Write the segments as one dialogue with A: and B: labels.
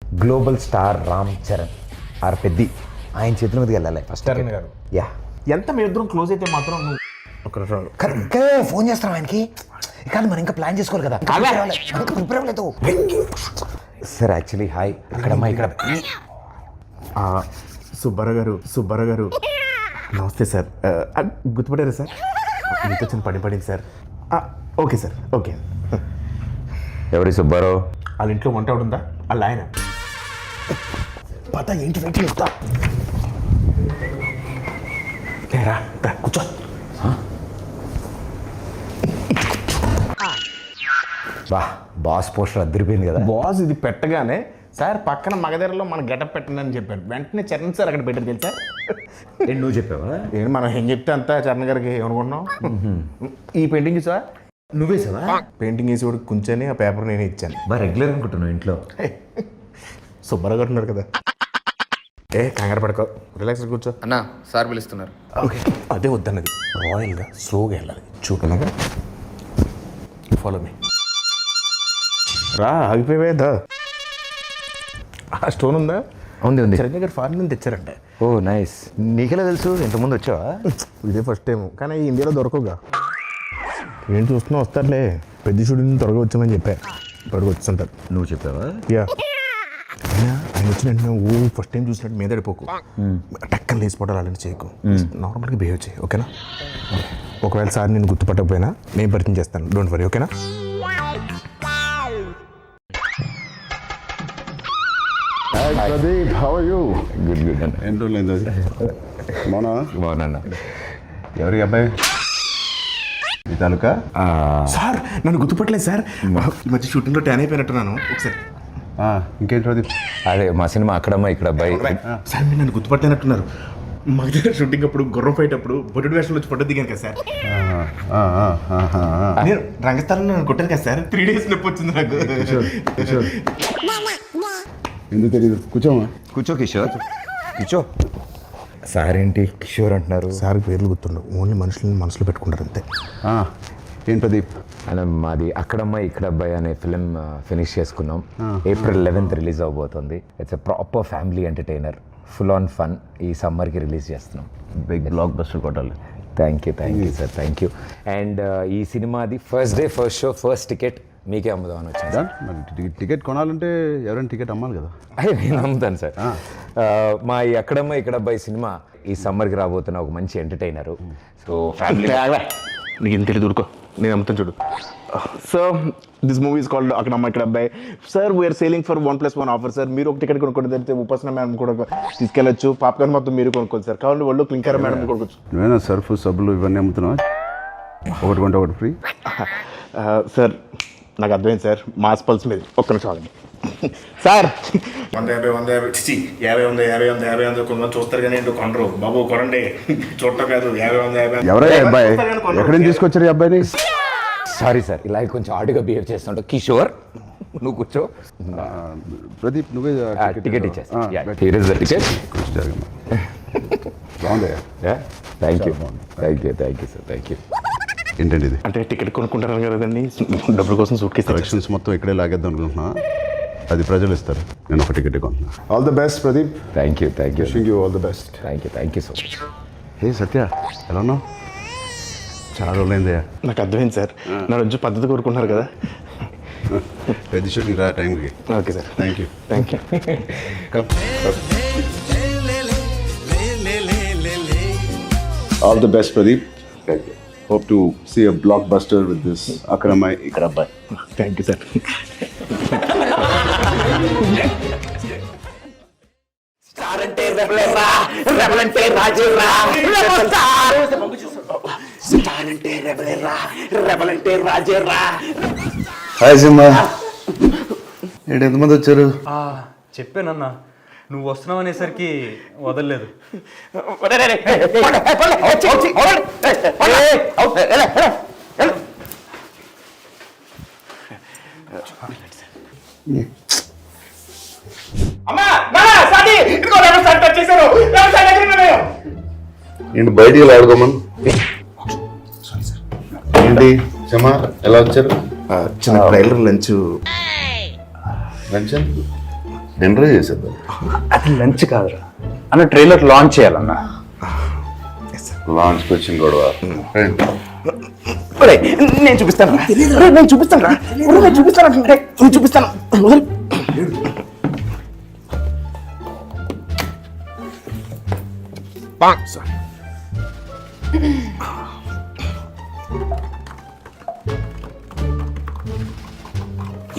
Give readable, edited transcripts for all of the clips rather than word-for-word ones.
A: Global star Ram Charan R Peddi ఆయన చేతుల మీదకి వెళ్ళాలి ఫస్ట్.
B: చరణ్ గారు
A: యా
B: ఎంత మీ ఇద్దరం క్లోజ్ అయితే మాత్రం నువ్వు
A: కరెక్ట్ ఫోన్ చేస్తాం ఆయనకి. కానీ మనం ఇంకా ప్లాన్ చేసుకోవాలి కదా. ప్రిపేర్ అవ్వలేదు సార్. యాక్చువల్లీ హాయ్ అక్కడమ్మా ఇక్కడ
B: సుబ్బారావు గారు నమస్తే సార్. గుర్తుపడారా సార్? మీతో చిన్న పడింది సార్. Okay sir okay.
A: ఎవరి సుబ్బారావు?
B: వాళ్ళ ఇంట్లో వంట ఉందా? వాళ్ళ ఆయన
A: పత ఏంటి వెయిట్ చేస్తా
B: కూర్చో.
A: బా బాస్ పోస్టర్ అదిరిపోయింది కదా.
B: బాస్ ఇది పెట్టగానే సార్ పక్కన మగధరలో మన గెటప్ పెట్టండి అని చెప్పాడు. వెంటనే చరణ్ సార్ అక్కడ పెట్టారు తెలుసా?
A: నువ్వు చెప్పావా?
B: ఏంటి మనం ఏం చెప్తే అంతా చరణ్ గారికి ఏమనుకుంటున్నాం. ఈ పెయింటింగ్ చూసా?
A: నువ్వే సార్
B: పెయింటింగ్ వేసి కూడా కూర్చొని ఆ పేపర్ నేనే ఇచ్చాను.
A: బా రెగ్యులర్ అనుకుంటున్నావు ఇంట్లో.
B: సుబ్బారావు గారు ఉన్నారు కదా. కంగారు పడుకో, రిలాక్స్ కూర్చో.
C: అన్నా సార్ పిలుస్తున్నారు.
B: ఓకే అదే వద్దన్నది. రాయల్గా స్లోగా వెళ్ళాలి. చూడలాగా ఫాలో మీ. రా ఆగిపోయేదా? ఆ స్టోన్ ఉందా?
A: ఉంది ఉంది.
B: చరణ్ గారు ఫారెన్ నుంచి తెచ్చారంట.
A: ఓ నైస్. నీకెలా తెలుసు? ఇంతకుముందు వచ్చావా?
B: ఇదే ఫస్ట్ టైం, కానీ ఇండియాలో దొరకవుగా. ఏం చూస్తున్నా వస్తారులే. పెద్ద షూటింగ్ త్వరగా వచ్చామని చెప్పా. త్వరగా వచ్చుంటారు.
A: నువ్వు చెప్పావా?
B: యా. ఆయన వచ్చిన వెంటనే ఫస్ట్ టైం చూసినట్టు మీద పడిపోకు. టక్కన లేచిపోవడాలు అలాంటి చేయకు. నార్మల్గా బిహేవ్ చేయి, ఓకేనా? ఒకవేళ సార్ నేను గుర్తుపట్టకపోయినా నేను పరిచయం చేస్తాను. డోంట్ వరీ, ఓకేనా?
D: Pradeep, how are you?
A: Good good అన్న.
D: ఏంటో లేదు
A: బాగున్నా.
D: ఎవరి అబ్బాయి? మీ తాలూకా?
B: సార్ నన్ను గుర్తుపట్టలేదు సార్. ఈ మధ్య షూటింగ్లో ట్యాన్ అయిపోయినట్టున్నాను. ఒకసారి
D: ఇంకేంటి ప్రదీప్?
A: అదే మా సినిమా అక్కడమ్మా ఇక్కడ అబ్బాయి.
B: సార్ మీరు నన్ను గుర్తుపట్టినట్టున్నారు. మా దగ్గర షూటింగ్ అప్పుడు గుర్రం ఫైట్ అప్పుడు బొడ్డు వేషంలో వచ్చి ఫోటో దిగాను కదా సార్. నేను రంగస్థలంలో నన్ను కొట్టాను కదా సార్. 3 days నొప్పి వచ్చింది నాకు.
D: ఎందుకు తెలియదు. కూర్చోమా.
A: కూర్చో కిషోర్, కూర్చో. సార్ ఏంటి కిషోర్ అంటున్నారు?
B: సార్ పేర్లు గుర్తుండవు, ఓన్లీ మనుషులని మనసులో పెట్టుకుంటారు అంతే.
D: ఏం ప్రదీప్?
A: అలా మాది అక్కడమ్మ ఇక్కడ అబ్బాయి అనే ఫిలిం ఫినిష్ చేసుకున్నాం. April 11th రిలీజ్ అవబోతుంది. It's a proper family entertainer, full on fun. ఈ సమ్మర్కి రిలీజ్ చేస్తున్నాం.
D: బిగ్ బ్లాక్ బస్టర్ కొట్టాలి.
A: Thank you sir, thank you. And ఈ సినిమాది first day first show first ticket మీకే అమ్ముదామని వచ్చింది.
D: మరి టికెట్ కొనాలంటే ఎవరైనా టికెట్ అమ్మాలి కదా.
A: నేను అమ్ముతాను సార్. మా ఈ అక్కడమ్మ ఇక్కడ అబ్బాయి సినిమా ఈ సమ్మర్కి రాబోతున్న ఒక మంచి ఎంటర్టైనరు. So family.
B: నీకు ఏం తెలియదు, ఊరుకో. నేను అమ్ముతాను చూడు. So this movie is called Akkadamma Ikkada Abbayi. Sir we are selling for 1+1 offer sir. మీరు ఒక టికెట్ కొనుక్కోండి, తెలిస్తే ఉపాసన మేడం కూడా తీసుకెళ్ళచ్చు. పాప్కార్న్ మొత్తం మీరు కొనుక్కోండి సార్. కావాలి వాళ్ళు క్లింకర్ మేడం కొనుక్కోవచ్చు.
D: నువ్వేనా సర్ఫ్ సబ్బులు ఇవన్నీ అమ్ముతున్నావా? ఒకటి కొంటే ఒకటి ఫ్రీ.
B: సార్ నాకు అర్థమైంది సార్. మాస్ పల్స్ మీద ఒక్క నిమిషం ఆగండి సార్. 150 కొంతమంది చూస్తారు కానీ ఏంటో కొనరు. బాబు కొనండి, చూడటం కాదు. 50
D: ఎవరైనా అబ్బాయి ఎక్కడి నుంచి తీసుకొచ్చారు ఈ అబ్బాయిని?
A: సారీ సార్, ఇలా కొంచెం ఆడుగా బిహేవ్ చేస్తుంటా. కిషోర్ నువ్వు కూర్చో.
D: ప్రదీప్ నువ్వే
A: టికెట్ ఇచ్చేస్తా. Here is the ticket.
D: బాగుంది.
A: Thank you sir, thank you.
D: ఏంటండి ఇది?
B: అంటే టికెట్ కొనుక్కుంటారు కదండి, డబ్బుల కోసం సూట్ కేసు
D: కలెక్షన్స్ మొత్తం ఇక్కడే లాగేద్దాం అనుకుంటున్నా. అది ప్రజలు ఇస్తారు. నేను ఒక టికెట్ కొంటున్నా. All the best Pradeep.
A: Thank you
D: wishing you all the best.
A: Thank you so much.
D: Hey Satya, ఎలా ఉన్నావు? చాలా రోజులైందయ్యా.
B: నాకు అర్థమైంది సార్. నా రోజు పద్ధతి కోరుకుంటున్నారు కదా.
D: పెద్ద షూటింగ్ రా టైంకి.
B: Okay sir,
D: thank you. All the best, Pradeep. Thank you. Hope to see a blockbuster with this Akramai Ikrabbai.
B: Thank you sir.
E: Star అంటే రెబలేరా, రెబల్ అంటే రాజేరా, స్టార్ అంటే రెబలేరా, రెబల్ అంటే రాజేరా.
D: హాయ్ సింహ. ఏంటి ఎంతమంది వచ్చారు?
F: చెప్పానన్నా, నువ్వు వస్తున్నావు అనేసరికి వదలలేదు.
D: ఏంటి బయటికి ఆడుకోమని? ఏంటి సింహ ఎలా వచ్చారు?
B: చిన్న ట్రైలర్ లంచ్.
D: డిన్నర్ చేసేద్దాం.
C: అది లంచ్ కాదురా అన్న, ట్రైలర్ లాంచ్ చేయాలన్నా.
D: లాంచ్కి వచ్చిన గొడవ.
B: నేను చూపిస్తాను నేను చూపిస్తాను రా నేను చూపిస్తాను నేను చూపిస్తాను.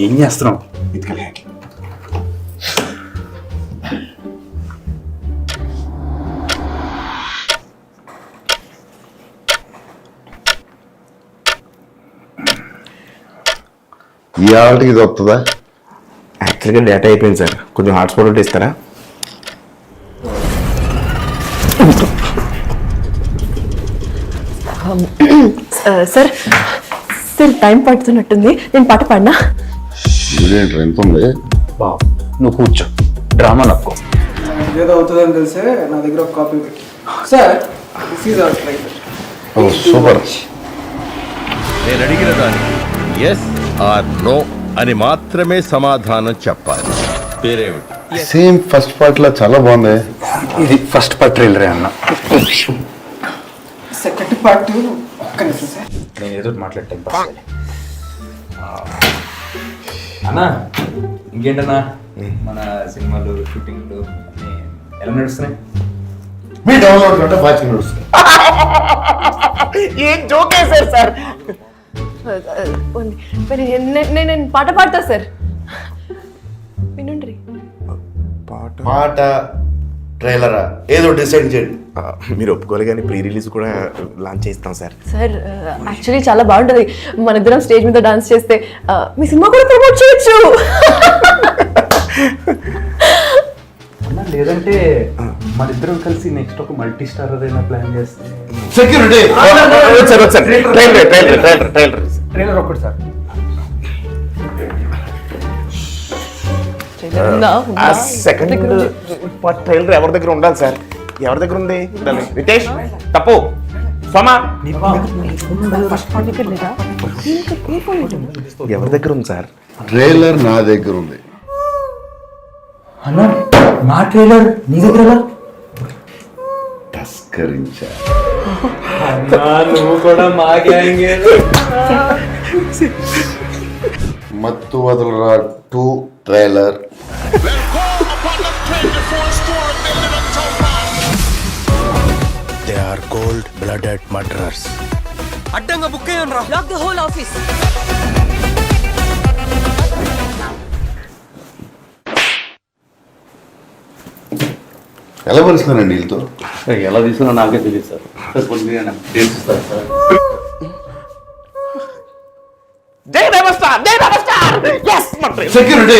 C: ఏం చేస్తున్నావు?
D: ఈ ఆటకి ఇది వస్తుందా?
B: యాక్చువల్గా డేటా అయిపోయింది సార్, కొంచెం హాట్స్పాట్ ఉంటే ఇస్తారా?
G: సార్ సార్ టైం పడుతున్నట్టుంది, నేను పాట పాడినా.
D: ఇదేంటి ఎంత ఉంది?
C: బావ్ నువ్వు కూర్చో, డ్రామా నక్కో.
H: ఏదో అవుతుందని తెలిసే నా దగ్గర ఒక కాపీ పెట్టి sir this is our trailer.
D: Oh super.
I: నేను అడిగిన దానికి ఎస్ ఆర్ నో అని మాత్రమే సమాధానం చెప్పాలి. పేరేమిటి?
D: సేమ్ ఫస్ట్ పార్ట్ లా చాలా బాగుంది.
C: ఇది ఫస్ట్ పార్ట్ ట్రైలరే అన్న.
H: సెకండ్ పార్ట్ ఒక్క నిమిషం సార్.
C: నేను ఏదో మాట్లాడే టైం పాస్ చేయాలి.
F: అన్నా ఇంకేంటన్నా మన సినిమాలు షూటింగ్లు అన్నీ ఎలా నడుస్తున్నాయి?
D: మీ డౌన్లోడ్ కంటే వాచింగ్ నడుస్తుంది.
B: ఏం జోక్ వేసారు సార్.
G: నేను పాట పాడతా సార్, వినండి.
D: పాట ట్రైలరా ఏదో డిసైడ్ చేయండి.
B: మీరు ఒప్పుకోవాలి కానీ ప్రీ రిలీజ్ కూడా లాంచ్ చేస్తాం సార్.
G: సార్ యాక్చువల్లీ చాలా బాగుంటుంది, మన ఇద్దరం స్టేజ్ మీద డాన్స్ చేస్తే మీ సినిమా కూడా ప్రమోట్ చేయొచ్చు.
F: అన్నా లేదంటే మన ఇద్దరం కలిసి నెక్స్ట్ ఒక మల్టీ స్టార్ ఏదైనా ప్లాన్ చేస్తే.
D: సెక్యూరిటీ
F: ట్రైలర్ ఒక్కటి సార్.
B: సెకండ్ పార్ట్ ట్రైలర్ ఎవరి దగ్గర ఉండాలి సార్? ఎవరి దగ్గర ఉంది? రితేష్ తప్పు సోమా ఎవరి దగ్గర ఉంది సార్?
D: ట్రైలర్ నా దగ్గర ఉంది.
F: అన్నా నా ట్రైలర్ నీ దగ్గర?
D: తస్కరించా.
F: నువ్వు కూడా మా గ్యాంగే.
D: Mathu Vadalara 2 trailer.
I: They are cold blooded murderers.
E: అడ్డంగా బుక్ అయ్యాను రా.
G: Lock the whole office.
D: ఎలా పలుస్తున్నారండి వీళ్ళతో?
C: ఎలా తీసుకున్నా నాకే తెలియదు సార్.
B: జై రెబల్ స్టార్, జై రెబల్ స్టార్. yes
D: security